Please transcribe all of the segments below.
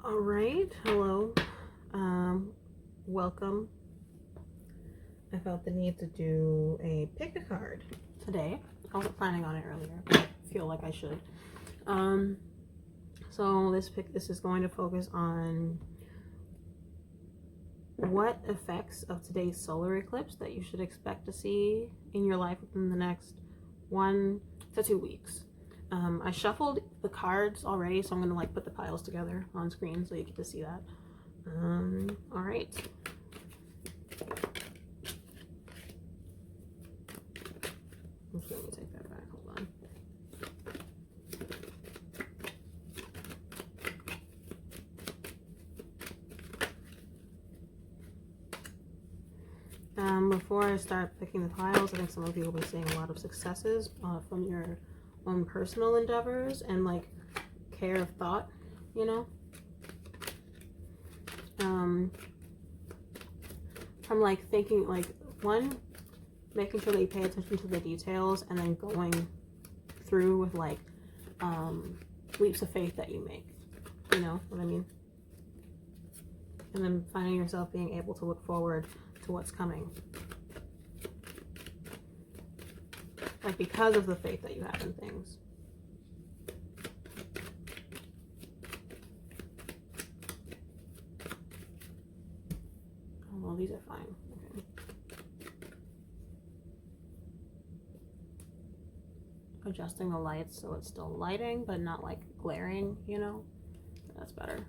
All right, hello, welcome. I felt the need to do a pick a card today. I wasn't planning on it earlier, but I feel like I should. So this is going to focus on what effects of today's solar eclipse that you should expect to see in your life within the next 1 to 2 weeks. I shuffled the cards already, so I'm going to like put the piles together on screen so you get to see that. All right. Let me take that back. Hold on. Before I start picking the piles, I think some of you will be seeing a lot of successes from your own personal endeavors and like care of thought, you know. From like thinking, like, one, making sure that you pay attention to the details, and then going through with like leaps of faith that you make, you know what I mean? And then finding yourself being able to look forward to what's coming, like because of the faith that you have in things. Oh, well, these are fine. Okay. Adjusting the lights so it's still lighting but not like glaring, you know? That's better.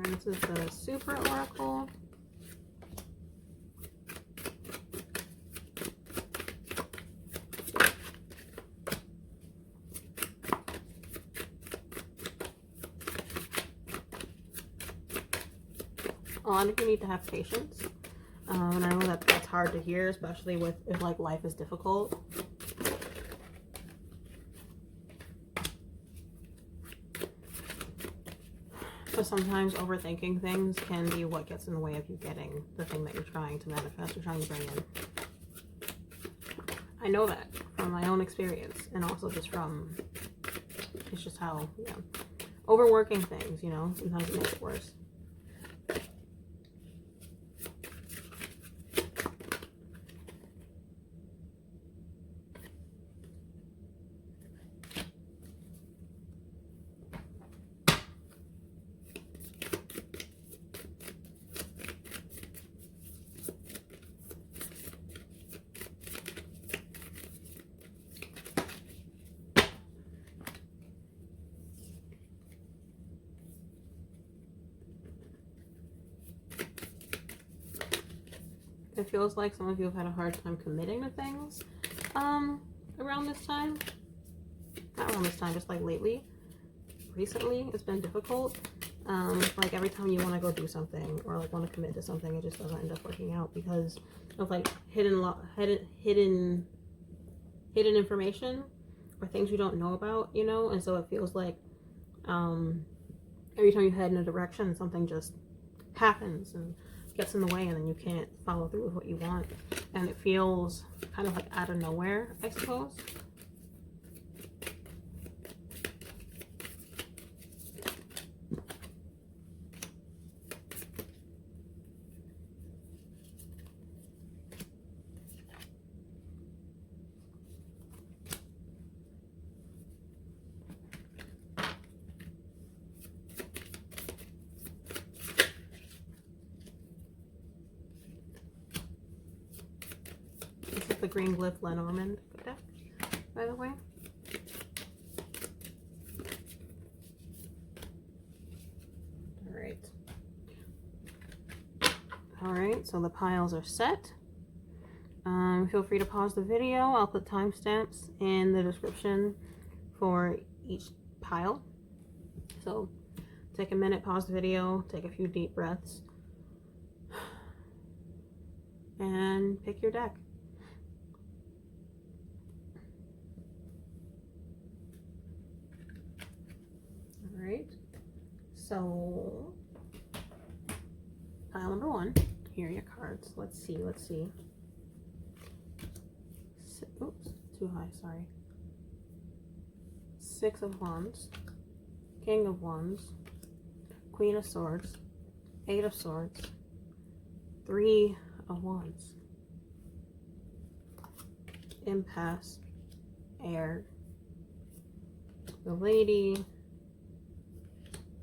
And this is the Supra Oracle. A lot of you need to have patience. And I know that that's hard to hear, especially if like life is difficult. So sometimes overthinking things can be what gets in the way of you getting the thing that you're trying to manifest or trying to bring in. I know that from my own experience, and also just from, it's just how, yeah, overworking things, you know, sometimes it makes it worse. It feels like some of you have had a hard time committing to things around this time. Not around this time, just like lately. Recently, it's been difficult. Like every time you want to go do something or like want to commit to something, it just doesn't end up working out because of like hidden information or things you don't know about, you know. And so it feels like every time you head in a direction, something just happens and gets in the way, and then you can't follow through with what you want, and it feels kind of like out of nowhere, I suppose. The green glyph Lenormand deck, by the way. Alright, so the piles are set. Feel free to pause the video. I'll put timestamps in the description for each pile. So take a minute, pause the video, take a few deep breaths, and pick your deck. Alright, so pile number 1, here are your cards. Let's see. Oops, too high, sorry. 6 of Wands, King of Wands, Queen of Swords, 8 of Swords, 3 of Wands, Impasse, Air, the Lady,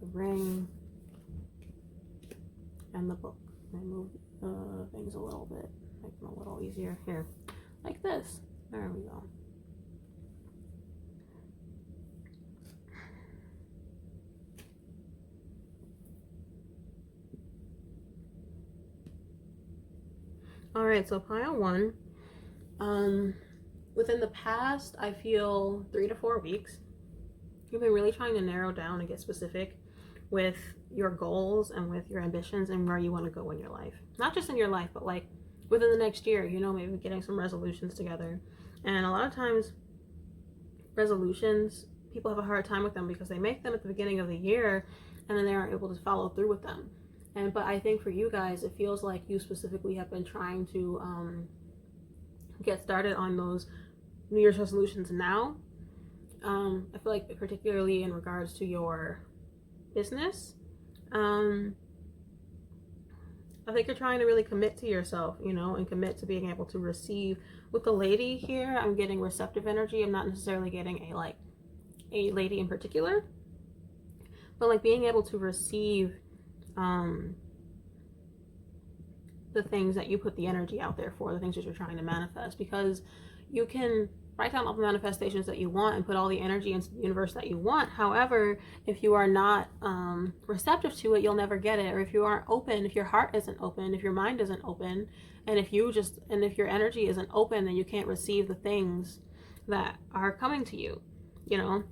the Ring, and the Book. I move things a little bit, make them a little easier here, like this. There we go. Alright, so pile 1. Within the past, I feel 3 to 4 weeks, you've been really trying to narrow down and get specific with your goals and with your ambitions and where you want to go in your life. Not just in your life, but like within the next year, you know, maybe getting some resolutions together. And a lot of times, resolutions, people have a hard time with them because they make them at the beginning of the year and then they aren't able to follow through with them. But I think for you guys, it feels like you specifically have been trying to get started on those New Year's resolutions now. I feel like particularly in regards to your business, I think you're trying to really commit to yourself, you know, and commit to being able to receive. With the Lady here, I'm getting receptive energy. I'm not necessarily getting a lady in particular, but like being able to receive the things that you put the energy out there for, the things that you're trying to manifest, because you can write down all the manifestations that you want and put all the energy into the universe that you want. However, if you are not receptive to it, you'll never get it. Or if you aren't open, if your heart isn't open, if your mind isn't open, and if your energy isn't open, then you can't receive the things that are coming to you, you know.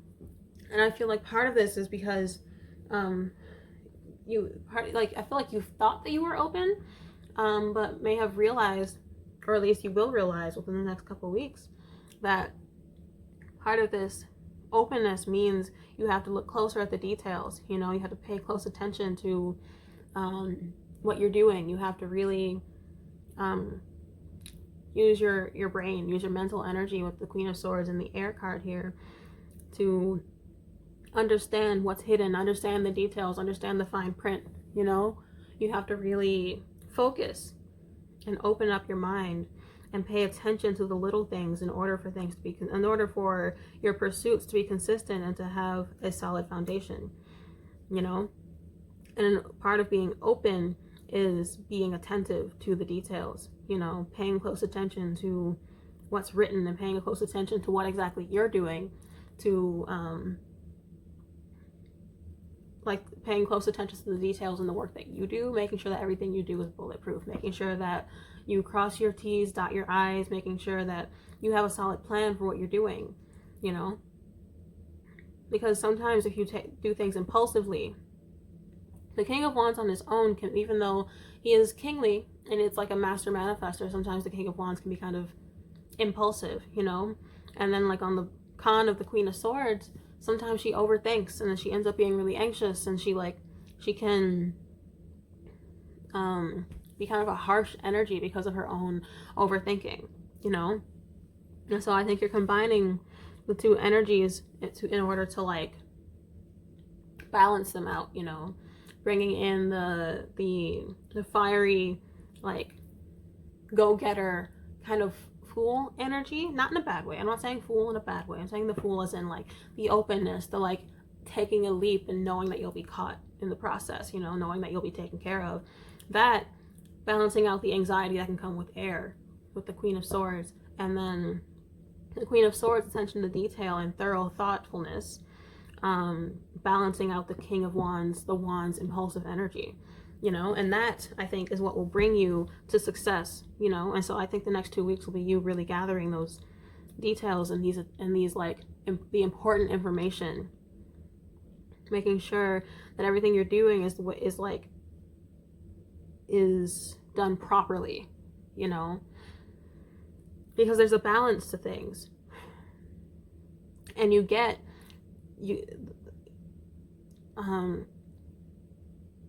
And I feel like part of this is because I feel like you thought that you were open, but may have realized, or at least you will realize within the next couple of weeks, that part of this openness means you have to look closer at the details. You know, you have to pay close attention to what you're doing. You have to really use your brain, use your mental energy with the Queen of Swords and the Air card here to understand what's hidden, understand the details, understand the fine print. You know, you have to really focus and open up your mind and pay attention to the little things in order for things to be, in order for your pursuits to be consistent and to have a solid foundation, you know. And part of being open is being attentive to the details, you know, paying close attention to what's written and paying close attention to what exactly you're doing, to like paying close attention to the details in the work that you do, making sure that everything you do is bulletproof, making sure that you cross your T's, dot your I's, making sure that you have a solid plan for what you're doing, you know. Because sometimes if you do things impulsively, the King of Wands on his own can, even though he is kingly and it's like a master manifestor, sometimes the King of Wands can be kind of impulsive, you know. And then like on the con of the Queen of Swords, sometimes she overthinks and then she ends up being really anxious, and she can be kind of a harsh energy because of her own overthinking, you know? And so I think you're combining the two energies in order to like balance them out, you know, bringing in the fiery, like, go-getter kind of fool energy, not in a bad way. I'm not saying fool in a bad way. I'm saying the fool as in like the openness, the like taking a leap and knowing that you'll be caught in the process, you know, knowing that you'll be taken care of. That balancing out the anxiety that can come with air, with the Queen of Swords, and then the Queen of Swords, attention to detail and thorough thoughtfulness, balancing out the King of Wands, the Wands impulsive energy, you know, and that I think is what will bring you to success, you know. And so I think the next 2 weeks will be you really gathering those details and these like the important information, making sure that everything you're doing is done properly, you know, because there's a balance to things, and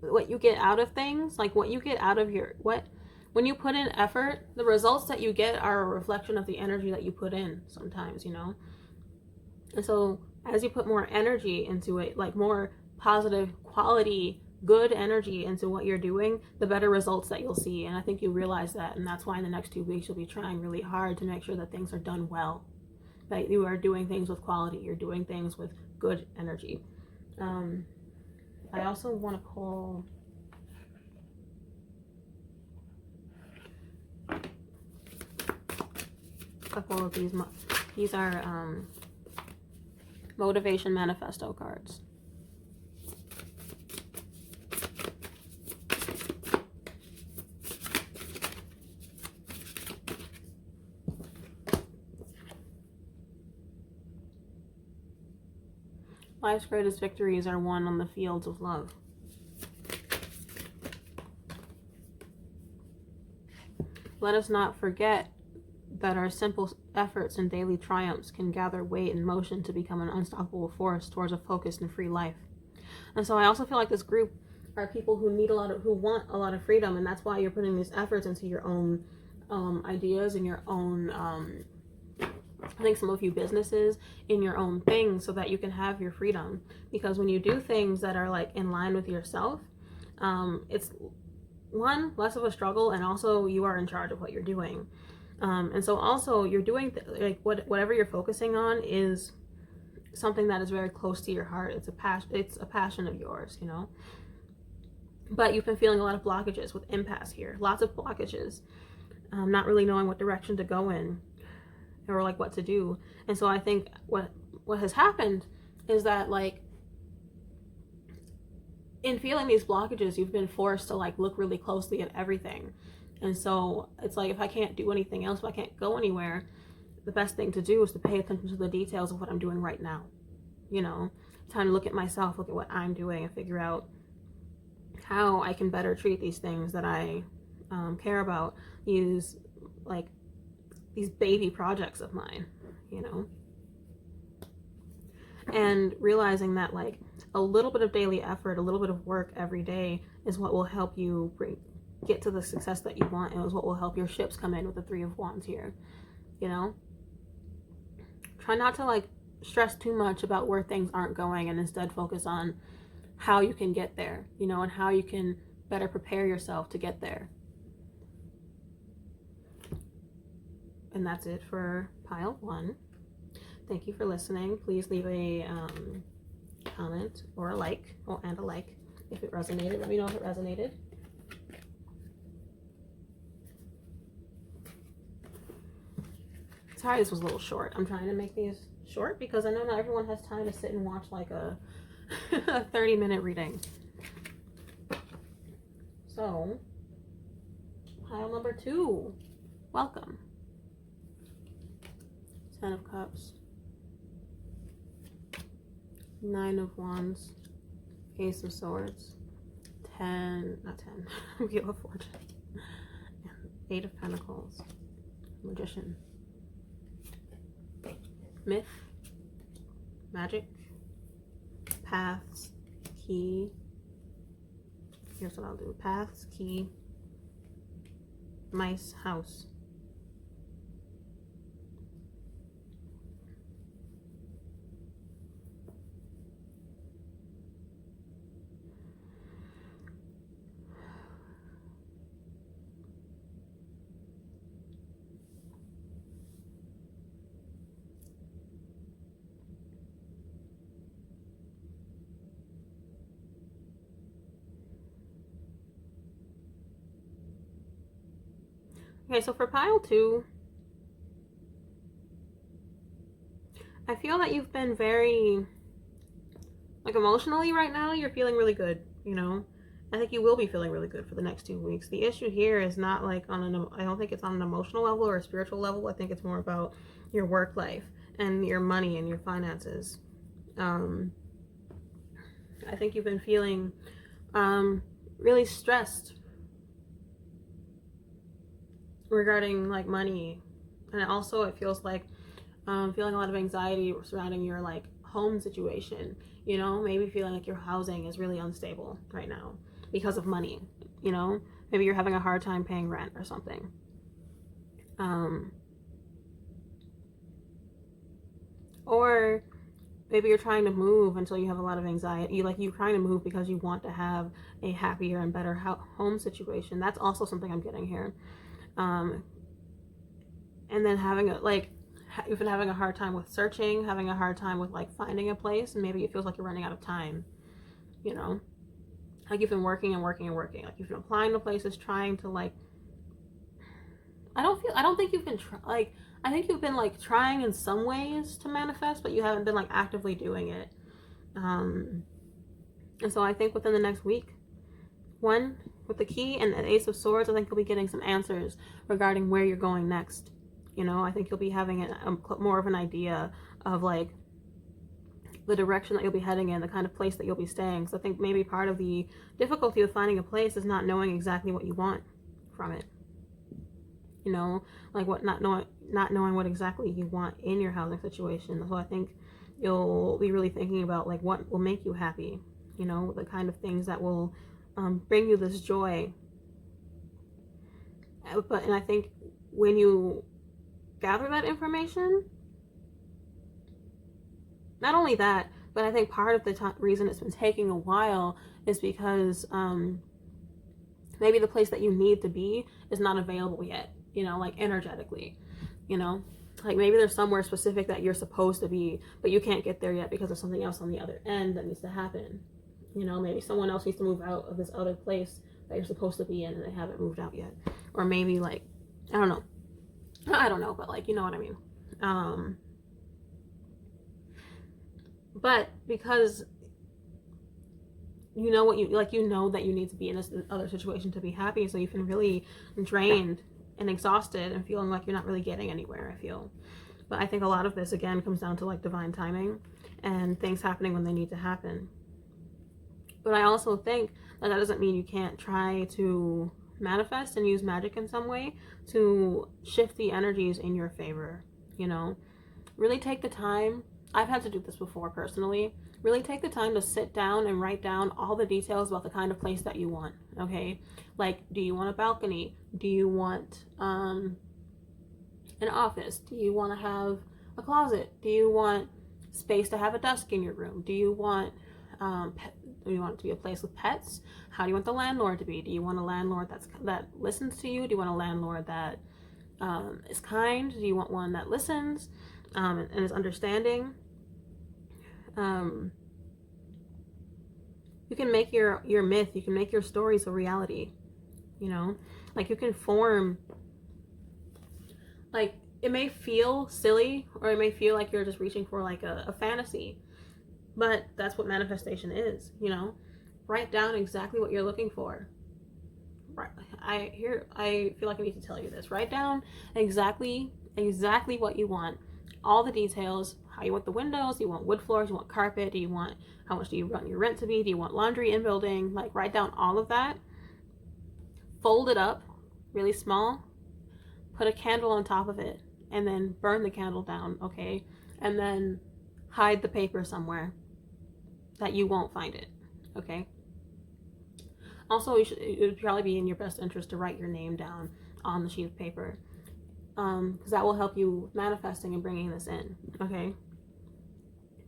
what you get out of things, like what you get out of when you put in effort, the results that you get are a reflection of the energy that you put in sometimes, you know. And so as you put more energy into it, like more positive quality, good energy into what you're doing, the better results that you'll see. And I think you realize that, and that's why in the next 2 weeks you'll be trying really hard to make sure that things are done well, that you are doing things with quality, you're doing things with good energy. I also want to pull a couple of these. These are motivation manifesto cards. Life's greatest victories are won on the fields of love. Let us not forget that our simple efforts and daily triumphs can gather weight and motion to become an unstoppable force towards a focused and free life. And so I also feel like this group are people who want a lot of freedom, and that's why you're putting these efforts into your own ideas and your own I think some of you businesses in your own thing, so that you can have your freedom. Because when you do things that are like in line with yourself, it's one, less of a struggle, and also you are in charge of what you're doing. And so also you're doing like whatever you're focusing on is something that is very close to your heart. It's a passion of yours, you know. But you've been feeling a lot of blockages with impasse here, lots of blockages, not really knowing what direction to go in, or like what to do. And so I think what has happened is that, like, in feeling these blockages, you've been forced to like look really closely at everything. And so it's like, if I can't do anything else, if I can't go anywhere, the best thing to do is to pay attention to the details of what I'm doing right now. You know, time to look at myself, look at what I'm doing, and figure out how I can better treat these things that I care about. Use like these baby projects of mine, you know, and realizing that like a little bit of daily effort, a little bit of work every day is what will help you get to the success that you want, and is what will help your ships come in with the 3 of Wands here, you know. Try not to like stress too much about where things aren't going, and instead focus on how you can get there, you know, and how you can better prepare yourself to get there. And that's it for pile 1. Thank you for listening. Please leave a comment or a like, and a like if it resonated. Let me know if it resonated. Sorry this was a little short. I'm trying to make these short because I know not everyone has time to sit and watch like a 30-minute reading. So, pile number 2. Welcome. 10 of Cups, 9 of Wands, Ace of Swords, Wheel of Fortune, 8 of Pentacles, Magician, Myth, Magic, Paths, Key, here's what I'll do. Paths, key, mice, house. Okay, so for pile 2, I feel that you've been very, like, emotionally right now, you're feeling really good, you know? I think you will be feeling really good for the next 2 weeks. The issue here is not like I don't think it's on an emotional level or a spiritual level. I think it's more about your work life and your money and your finances. I think you've been feeling really stressed regarding like money, and also it feels like feeling a lot of anxiety surrounding your like home situation, you know, maybe feeling like your housing is really unstable right now because of money, you know, maybe you're having a hard time paying rent or something. Or maybe you're trying to move until you have a lot of anxiety. You're trying to move because you want to have a happier and better home situation. That's also something I'm getting here. And then you've been having a hard time with searching, having a hard time with like finding a place, and maybe it feels like you're running out of time, you know, like you've been working and working and working, like you've been applying to places, trying to like, I don't think you've been I think you've been like trying in some ways to manifest, but you haven't been like actively doing it. And so I think within the next week, one, with the key and the Ace of Swords, I think you'll be getting some answers regarding where you're going next. You know, I think you'll be having more of an idea of like the direction that you'll be heading in, the kind of place that you'll be staying. So I think maybe part of the difficulty of finding a place is not knowing exactly what you want from it. You know, like not knowing what exactly you want in your housing situation. So I think you'll be really thinking about like what will make you happy, you know, the kind of things that will bring you this joy. And I think when you gather that information, not only that, but I think part of the reason it's been taking a while is because maybe the place that you need to be is not available yet, you know, like energetically, you know, like maybe there's somewhere specific that you're supposed to be, but you can't get there yet because there's something else on the other end that needs to happen. You know, maybe someone else needs to move out of this other place that you're supposed to be in and they haven't moved out yet. Or maybe like, I don't know, but like, you know what I mean? But because you know what you know that you need to be in this other situation to be happy, so you've been really drained and exhausted and feeling like you're not really getting anywhere, I feel. But I think a lot of this again comes down to like divine timing and things happening when they need to happen. But I also think that doesn't mean you can't try to manifest and use magic in some way to shift the energies in your favor, you know? Really take the time. I've had to do this before personally. Really take the time to sit down and write down all the details about the kind of place that you want, okay? Like, do you want a balcony? Do you want an office? Do you want to have a closet? Do you want space to have a desk in your room? Do you want do you want it to be a place with pets? How do you want the landlord to be? Do you want a landlord that listens to you? Do you want a landlord that is kind? Do you want one that listens and is understanding? You can make your myth, you can make your stories a reality, you know? Like you can form, like it may feel silly or it may feel like you're just reaching for like a fantasy, but that's what manifestation is, you know? Write down exactly what you're looking for. Right. I feel like I need to tell you this. Write down exactly what you want. All the details, how you want the windows, you want wood floors, you want carpet, how much do you want your rent to be, do you want laundry in building? Like write down all of that. Fold it up really small. Put a candle on top of it and then burn the candle down, okay? And then hide the paper somewhere that you won't find it, okay? Also, it would probably be in your best interest to write your name down on the sheet of paper, because that will help you manifesting and bringing this in, okay?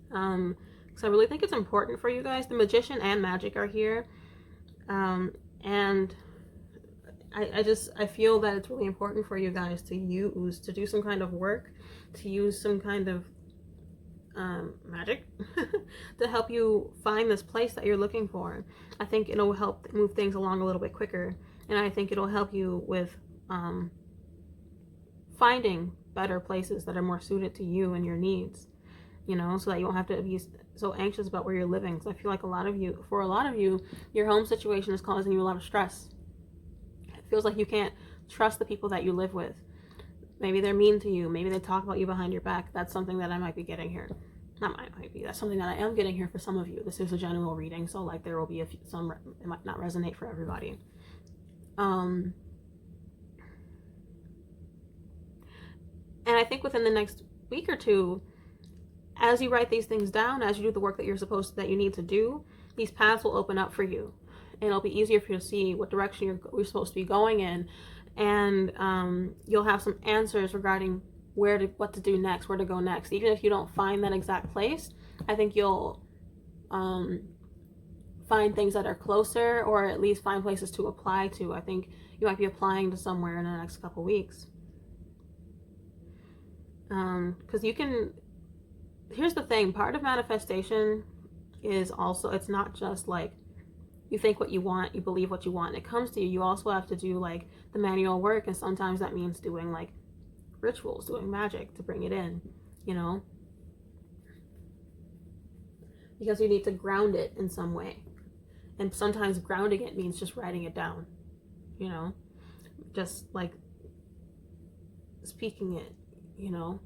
Because I really think it's important for you guys. The magician and magic are here, and I feel that it's really important for you guys to do some kind of work, to use some kind of magic to help you find this place that you're looking for. I think it'll help move things along a little bit quicker, and I think it'll help you with finding better places that are more suited to you and your needs, you know, so that you won't have to be so anxious about where you're living. Because I feel like for a lot of you, your home situation is causing you a lot of stress. It feels like you can't trust the people that you live with. Maybe they're mean to you. Maybe they talk about you behind your back. That's something that I might be getting here. That's something that I am getting here for some of you. This is a general reading, so like there will be some, it might not resonate for everybody. And I think within the next week or two, as you write these things down, as you do the work that you need to do, these paths will open up for you, and it'll be easier for you to see what direction you're supposed to be going in, and you'll have some answers regarding what to do next, where to go next. Even if you don't find that exact place, I think you'll find things that are closer, or at least find places to apply to. I think you might be applying to somewhere in the next couple weeks. Because here's the thing, part of manifestation is also, it's not just like you think what you want, you believe what you want, and it comes to you. You also have to do like the manual work, and sometimes that means doing like rituals, doing magic to bring it in, you know, because you need to ground it in some way. And sometimes grounding it means just writing it down, you know, just like speaking it, you know.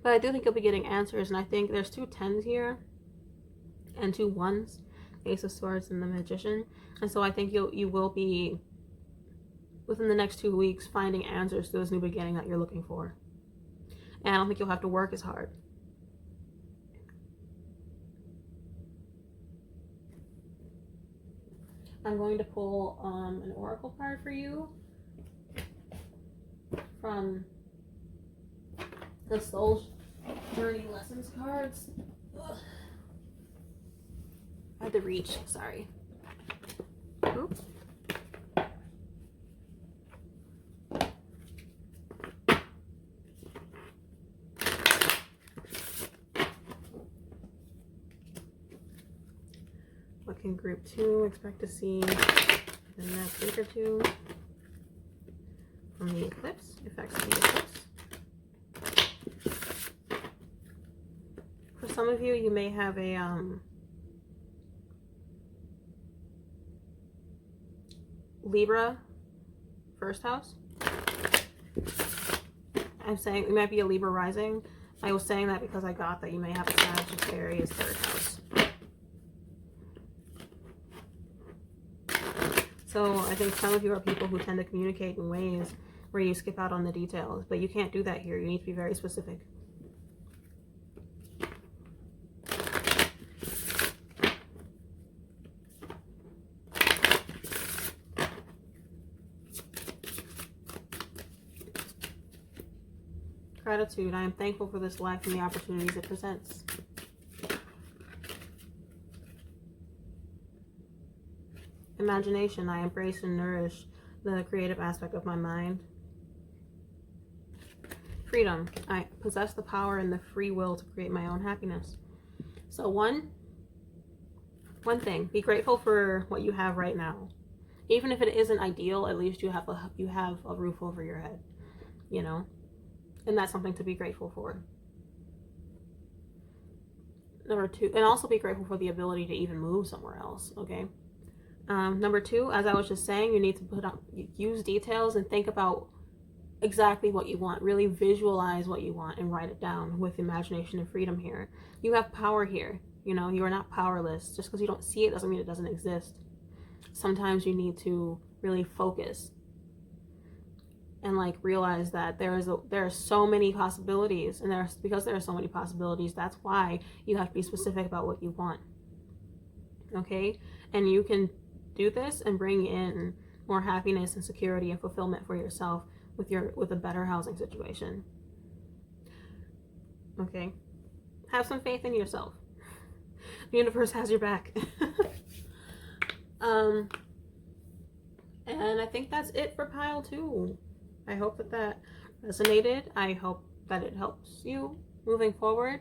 But I do think you'll be getting answers, and I think there's 2 10s here and 2 1s, Ace of Swords and the Magician. And so I think you will be, within the next 2 weeks, finding answers to this new beginning that you're looking for. And I don't think you'll have to work as hard. I'm going to pull an oracle card for you from the Soul Journey Lessons cards. Ugh. I had to reach, sorry. Oops. What can group 2 expect to see in the next week or 2 from the eclipse? Effects of the eclipse. For some of you, you may have a Libra first house. I'm saying it might be a Libra rising. I was saying that because I got that you may have a Sagittarius third house. So I think some of you are people who tend to communicate in ways where you skip out on the details, but you can't do that here. You need to be very specific. Gratitude. I am thankful for this life and the opportunities it presents. Imagination. I embrace and nourish the creative aspect of my mind. Freedom. I possess the power and the free will to create my own happiness. So one thing, be grateful for what you have right now. Even if it isn't ideal, at least you have a roof over your head, you know? And that's something to be grateful for. Number 2, and also be grateful for the ability to even move somewhere else, okay? Number 2, as I was just saying, you need to use details and think about exactly what you want. Really visualize what you want and write it down with imagination and freedom here. You have power here. You know, you are not powerless. Just because you don't see it doesn't mean it doesn't exist. Sometimes you need to really focus and like realize that there are so many possibilities, and because there are so many possibilities, that's why you have to be specific about what you want. Okay? And you can do this and bring in more happiness and security and fulfillment for yourself with a better housing situation. Okay? Have some faith in yourself. The universe has your back. And I think that's it for pile 2. I hope that resonated. I hope that it helps you moving forward.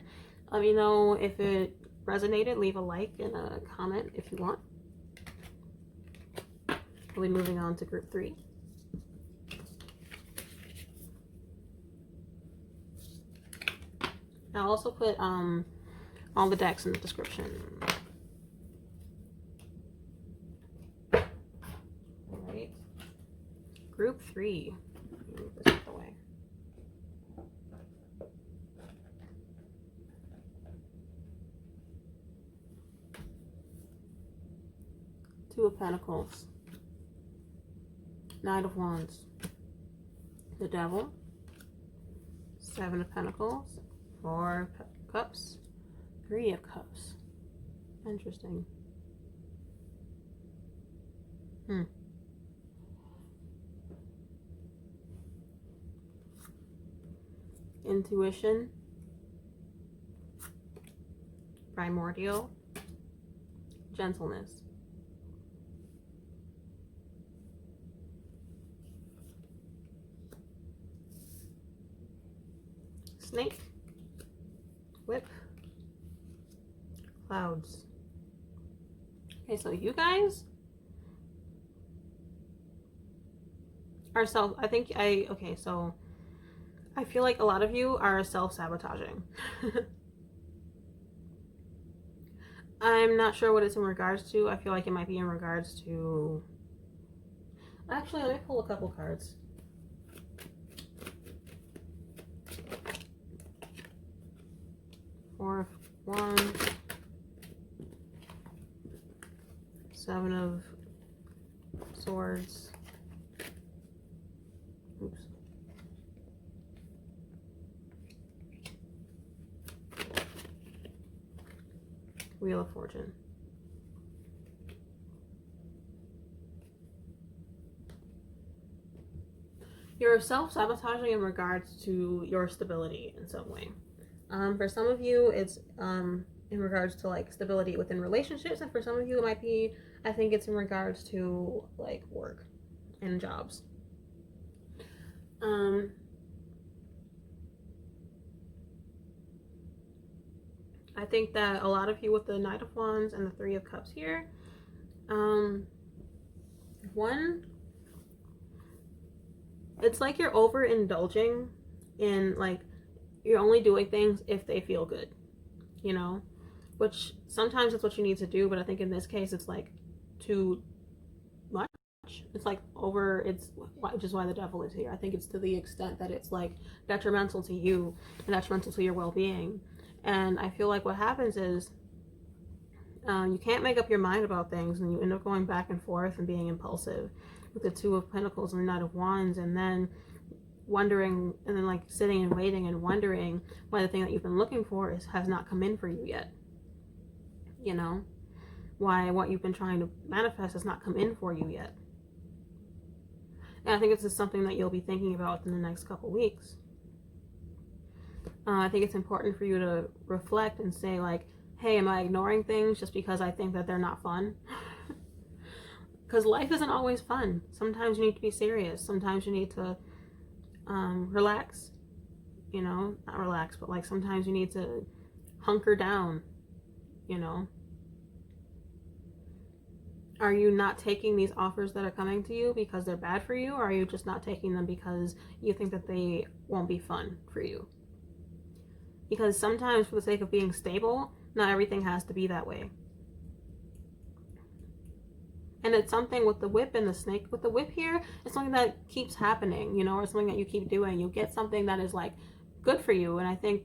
Let me know if it resonated. Leave a like and a comment if you want. We'll be moving on to group 3. I'll also put all the decks in the description. Alright. Group 3. Move this out of the way. Two of Pentacles. Knight of Wands. The Devil. Seven of Pentacles. Four of Cups. Three of Cups. Interesting. Intuition. Primordial. Gentleness. Snake. Whip. Clouds. Okay, so you guys are okay, so I feel like a lot of you are self-sabotaging. I'm not sure what it's in regards to. I feel like it might be in regards to... Actually, let me pull a couple cards. Four of Wands. Seven of Swords. Oops. Wheel of Fortune. You're self-sabotaging in regards to your stability in some way. For some of you, it's in regards to like stability within relationships, and for some of you, it might be, I think it's in regards to like work and jobs. I think that a lot of you with the Knight of Wands and the Three of Cups here, one, it's like you're overindulging in like, you're only doing things if they feel good, you know, which sometimes it's what you need to do, but I think in this case it's like too much. It's like which is why the Devil is here. I think it's to the extent that it's like detrimental to you and detrimental to your well-being. And I feel like what happens is you can't make up your mind about things, and you end up going back and forth and being impulsive with the Two of Pentacles and the Knight of Wands, and then wondering, and then like sitting and waiting and wondering why the thing that you've been looking for has not come in for you yet. You know, why what you've been trying to manifest has not come in for you yet. And I think this is something that you'll be thinking about in the next couple weeks. I think it's important for you to reflect and say like, hey, am I ignoring things just because I think that they're not fun? Because life isn't always fun. Sometimes you need to be serious. Sometimes you need to relax, you know, not relax, but like sometimes you need to hunker down, you know. Are you not taking these offers that are coming to you because they're bad for you, or are you just not taking them because you think that they won't be fun for you? Because sometimes for the sake of being stable, not everything has to be that way. And it's something with the whip and the snake. With the whip here, it's something that keeps happening, you know, or something that you keep doing. You get something that is like good for you. And I think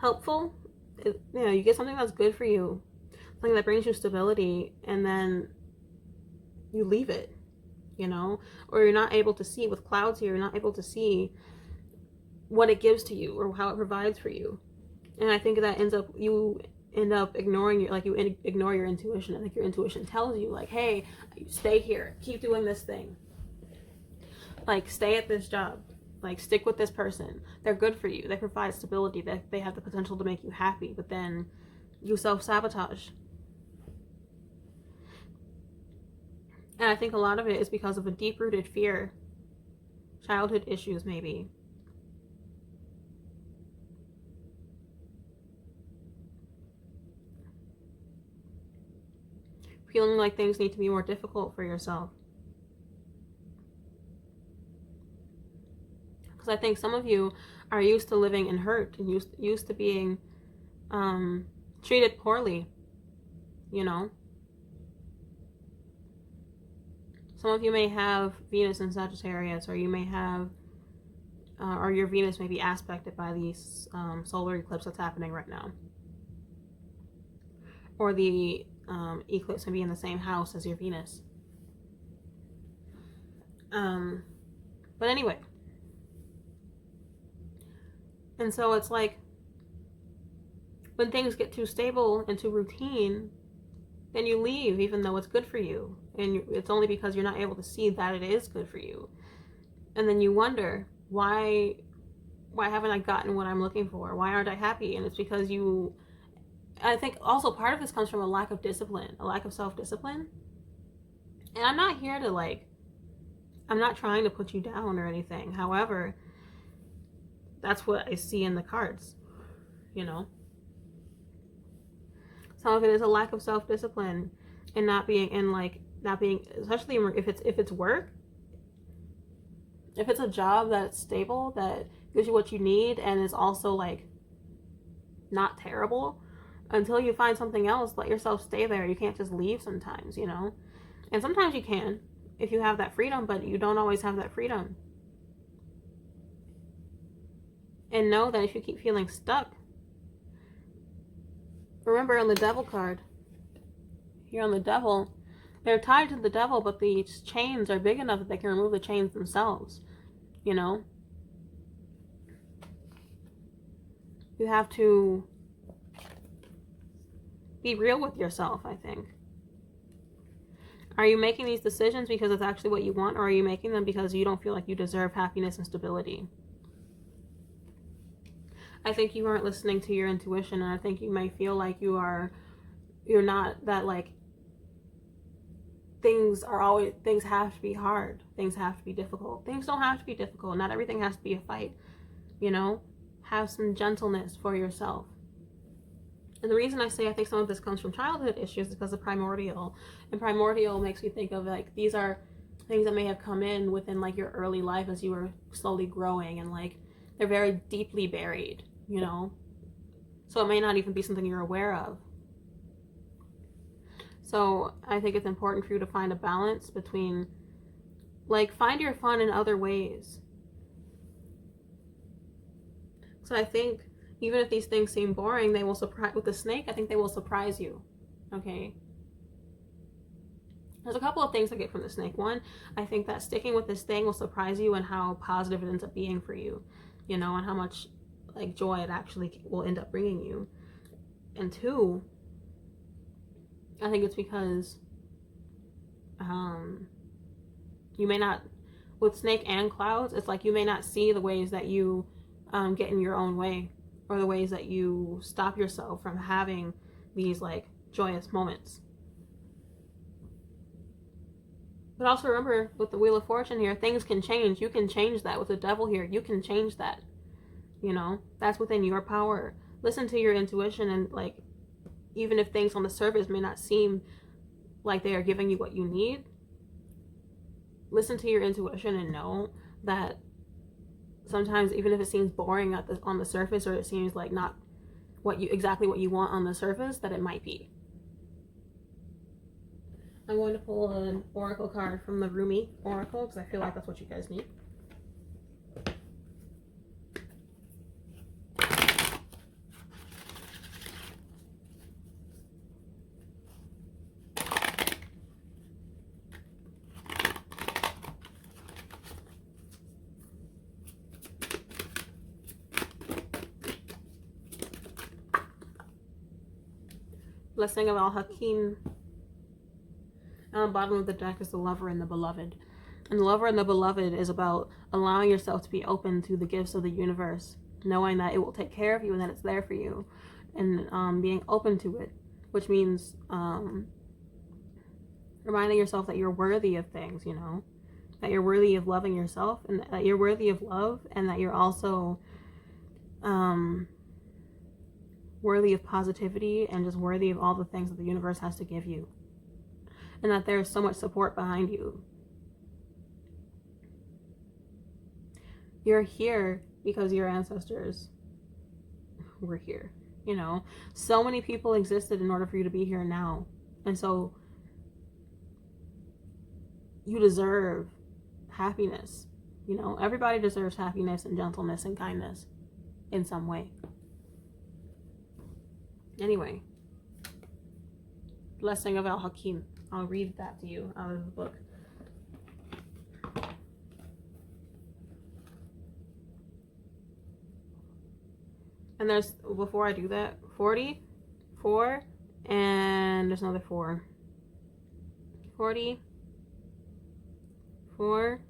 helpful, you know, you get something that's good for you, something that brings you stability, and then you leave it, you know, or you're not able to see. With clouds here, you're not able to see what it gives to you or how it provides for you. And I think that ends up you end up ignoring your, like, you ignore your intuition. I think your intuition tells you, like, hey, stay here, keep doing this thing, like, stay at this job, like, stick with this person, they're good for you, they provide stability, they have the potential to make you happy, but then you self-sabotage. And I think a lot of it is because of a deep-rooted fear, childhood issues maybe. Feeling like things need to be more difficult for yourself. Because I think some of you are used to living in hurt and used to being treated poorly, you know. Some of you may have Venus in Sagittarius, or you may have, or your Venus may be aspected by the solar eclipse that's happening right now. Or the eclipse may be in the same house as your Venus. But anyway. And so it's like, when things get too stable and too routine, then you leave even though it's good for you. And it's only because you're not able to see that it is good for you. And then you wonder, why haven't I gotten what I'm looking for? Why aren't I happy? And it's because I think also part of this comes from a lack of discipline, a lack of self-discipline. And I'm not here to, like, I'm not trying to put you down or anything. However, that's what I see in the cards, you know. Some of it is a lack of self-discipline and not being, especially if it's work, if it's a job that's stable, that gives you what you need and is also, like, not terrible, until you find something else, let yourself stay there. You can't just leave sometimes, you know. And sometimes you can if you have that freedom, but you don't always have that freedom. And know that if you keep feeling stuck, remember on the Devil card, here on the Devil, they're tied to the Devil, but the chains are big enough that they can remove the chains themselves, you know. You have to be real with yourself, I think. Are you making these decisions because it's actually what you want, or are you making them because you don't feel like you deserve happiness and stability? I think you aren't listening to your intuition, and I think you may feel like you're not, that, like, things have to be hard, things have to be difficult. Things don't have to be difficult. Not everything has to be a fight, you know. Have some gentleness for yourself. And the reason I say I think some of this comes from childhood issues is because of primordial. And primordial makes me think of, like, these are things that may have come in within, like, your early life as you were slowly growing, and, like, they're very deeply buried, you know. So it may not even be something you're aware of. So I think it's important for you to find a balance between, like, find your fun in other ways. So I think even if these things seem boring, they will surprise. With the snake, I think they will surprise you. Okay. There's a couple of things I get from the snake. One, I think that sticking with this thing will surprise you and how positive it ends up being for you, you know, and how much, like, joy it actually will end up bringing you. And two, I think it's because you may not, with snake and clouds, it's like you may not see the ways that you get in your own way, or the ways that you stop yourself from having these, like, joyous moments. But also remember, with the Wheel of Fortune here, things can change. You can change that. With the Devil here, you can change that. You know, that's within your power. Listen to your intuition, and, like, even if things on the surface may not seem like they are giving you what you need, listen to your intuition and know that sometimes, even if it seems boring on the surface, or it seems like not exactly what you want on the surface, that it might be. I'm going to pull an Oracle card from the Rumi Oracle, because I feel like that's what you guys need. Blessing of Al-Hakim. On the bottom of the deck is the Lover and the Beloved. And the Lover and the Beloved is about allowing yourself to be open to the gifts of the universe, knowing that it will take care of you and that it's there for you, and being open to it, which means reminding yourself that you're worthy of things, you know, that you're worthy of loving yourself, and that you're worthy of love, and that you're also worthy of positivity and just worthy of all the things that the universe has to give you, and that there's so much support behind you. You're here because your ancestors were here, you know. So many people existed in order for you to be here now, and so you deserve happiness, you know. Everybody deserves happiness and gentleness and kindness in some way. Anyway, Blessing of Al-Hakim. I'll read that to you out of the book. And there's, before I do that, 44, and there's another 4. 44.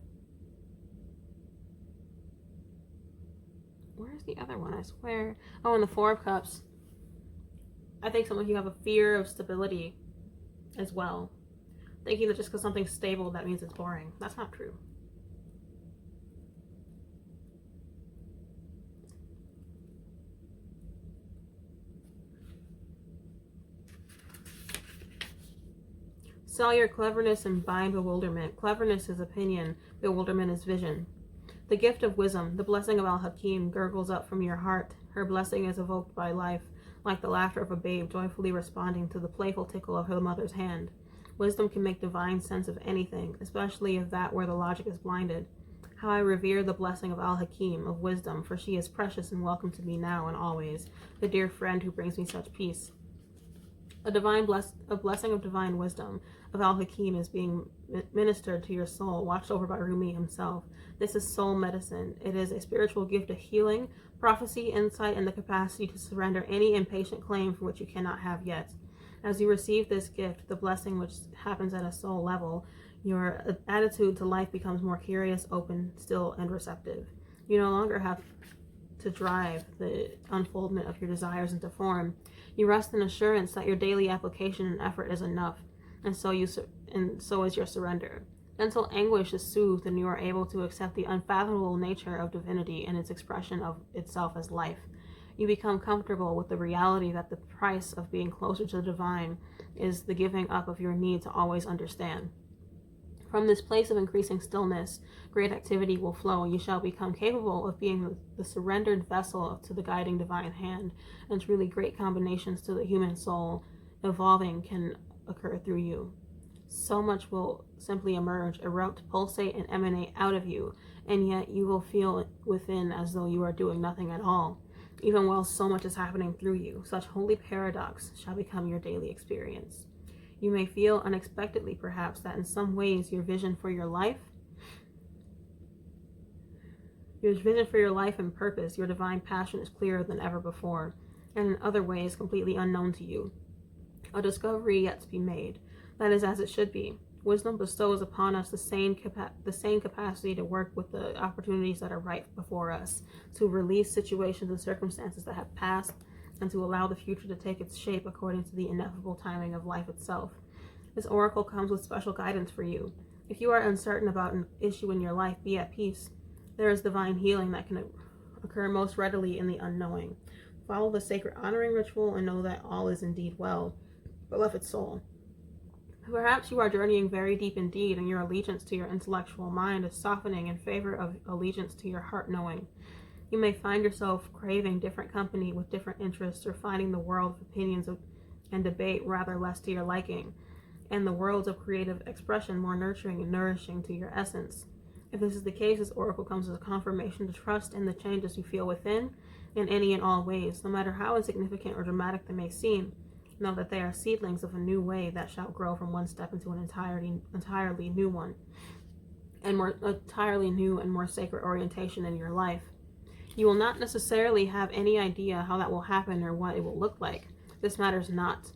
Where's the other one? I swear. Oh, and the 4 of Cups. I think some of you have a fear of stability as well. Thinking that just because something's stable, that means it's boring. That's not true. Sell your cleverness and buy bewilderment. Cleverness is opinion, bewilderment is vision. The gift of wisdom, the blessing of Al-Hakim, gurgles up from your heart. Her blessing is evoked by life, like the laughter of a babe joyfully responding to the playful tickle of her mother's hand. Wisdom can make divine sense of anything, especially of that where the logic is blinded. How I revere the blessing of Al-Hakim, of wisdom, for she is precious and welcome to me now and always, the dear friend who brings me such peace. A blessing of divine wisdom of Al-Hakim is being ministered to your soul, watched over by Rumi himself. This is soul medicine. It is a spiritual gift of healing, prophecy, insight, and the capacity to surrender any impatient claim for which you cannot have yet. As you receive this gift, the blessing which happens at a soul level, your attitude to life becomes more curious, open, still, and receptive. You no longer have to drive the unfoldment of your desires into form. You rest in assurance that your daily application and effort is enough, and so is your surrender. Until anguish is soothed and you are able to accept the unfathomable nature of divinity and its expression of itself as life. You become comfortable with the reality that the price of being closer to the divine is the giving up of your need to always understand. From this place of increasing stillness, great activity will flow. You shall become capable of being the surrendered vessel to the guiding divine hand, and truly great combinations to the human soul evolving can occur through you. So much will simply emerge, erupt, pulsate, and emanate out of you, and yet you will feel within as though you are doing nothing at all, even while so much is happening through you. Such holy paradox shall become your daily experience. You may feel unexpectedly, perhaps, that in some ways your vision for your life and purpose, your divine passion is clearer than ever before, and in other ways completely unknown to you. A discovery yet to be made. That is as it should be. Wisdom bestows upon us the same capacity to work with the opportunities that are right before us, to release situations and circumstances that have passed, and to allow the future to take its shape according to the ineffable timing of life itself. This oracle comes with special guidance for you. If you are uncertain about an issue in your life, be at peace. There is divine healing that can occur most readily in the unknowing. Follow the sacred honoring ritual and know that all is indeed well, beloved soul. Perhaps you are journeying very deep indeed, and your allegiance to your intellectual mind is softening in favor of allegiance to your heart knowing. You may find yourself craving different company with different interests, or finding the world of opinions and debate rather less to your liking, and the worlds of creative expression more nurturing and nourishing to your essence. If this is the case, this oracle comes as a confirmation to trust in the changes you feel within in any and all ways, no matter how insignificant or dramatic they may seem. Know that they are seedlings of a new way that shall grow from one step into an entirely new one, and entirely new and more sacred orientation in your life. You will not necessarily have any idea how that will happen or what it will look like. This matters not.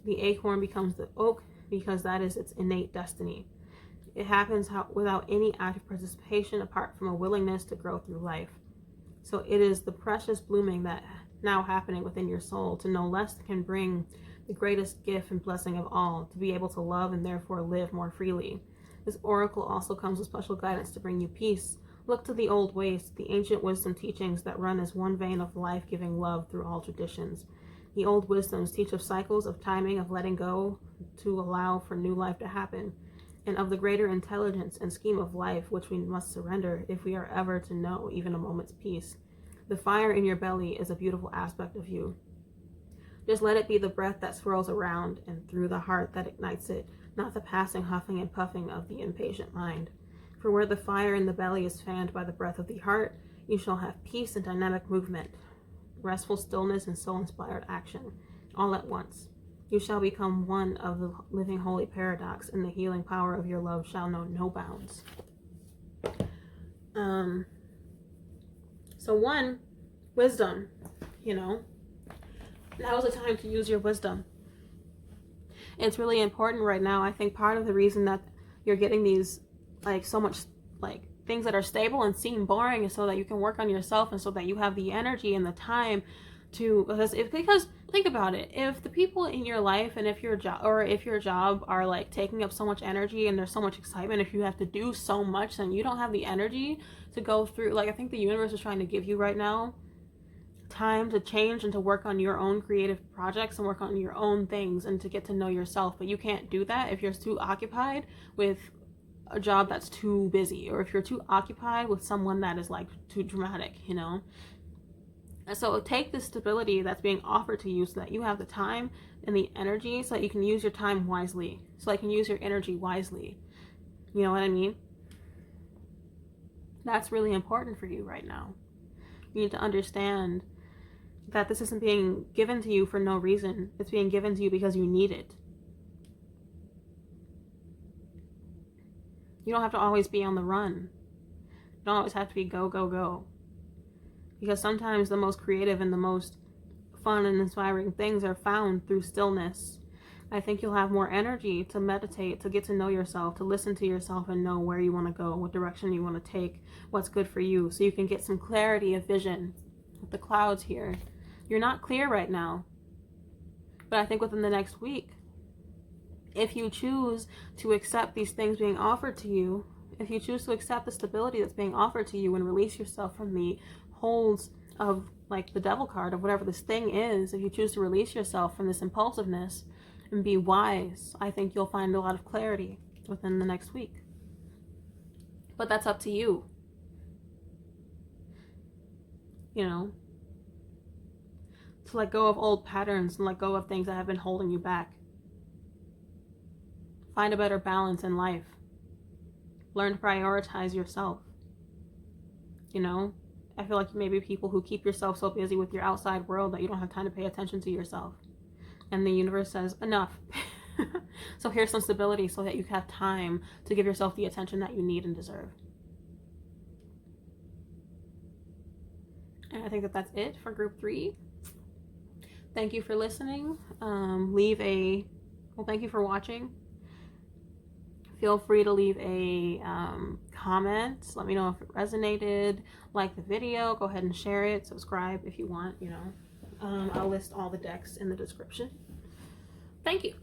The acorn becomes the oak because that is its innate destiny. It happens without any active participation apart from a willingness to grow through life. So it is the precious blooming that now happening within your soul to know less can bring the greatest gift and blessing of all, to be able to love and therefore live more freely. This oracle also comes with special guidance to bring you peace. Look to the old ways, the ancient wisdom teachings that run as one vein of life-giving love through all traditions. The old wisdoms teach of cycles, of timing, of letting go to allow for new life to happen, and of the greater intelligence and scheme of life which we must surrender if we are ever to know even a moment's peace. The fire in your belly is a beautiful aspect of you. Just let it be the breath that swirls around and through the heart that ignites it, not the passing huffing and puffing of the impatient mind. For where the fire in the belly is fanned by the breath of the heart, you shall have peace and dynamic movement, restful stillness and soul-inspired action, all at once. You shall become one of the living holy paradox, and the healing power of your love shall know no bounds. So one, wisdom, now is the time to use your wisdom. It's really important right now. I think part of the reason that you're getting these so much things that are stable and seem boring is so that you can work on yourself, and so that you have the energy and the time to, because think about it, if the people in your life and if your job are taking up so much energy and there's so much excitement, if you have to do so much, then you don't have the energy to go through, I think the universe is trying to give you right now time to change and to work on your own creative projects and work on your own things and to get to know yourself. But you can't do that if you're too occupied with a job that's too busy, or if you're too occupied with someone that is too dramatic, And so take the stability that's being offered to you so that you have the time and the energy, so that you can use your time wisely, so that you can use your energy wisely. You know what I mean? That's really important for you right now. You need to understand that this isn't being given to you for no reason. It's being given to you because you need it. You don't have to always be on the run. You don't always have to be go, go, go. Because sometimes the most creative and the most fun and inspiring things are found through stillness. I think you'll have more energy to meditate, to get to know yourself, to listen to yourself and know where you want to go, what direction you want to take, what's good for you, so you can get some clarity of vision with the clouds here. You're not clear right now, but I think within the next week, if you choose to accept these things being offered to you, if you choose to accept the stability that's being offered to you and release yourself from the holds of the devil card of whatever this thing is, if you choose to release yourself from this impulsiveness and be wise, I think you'll find a lot of clarity within the next week. But that's up to you. To let go of old patterns and let go of things that have been holding you back. Find a better balance in life. Learn to prioritize yourself. I feel like maybe people who keep yourself so busy with your outside world that you don't have time to pay attention to yourself. And the universe says, enough. So here's some stability so that you have time to give yourself the attention that you need and deserve. And I think that that's it for group 3. Thank you for listening. Thank you for watching. Feel free to leave a comment. Let me know if it resonated. Like the video. Go ahead and share it. Subscribe if you want, I'll list all the decks in the description. Thank you.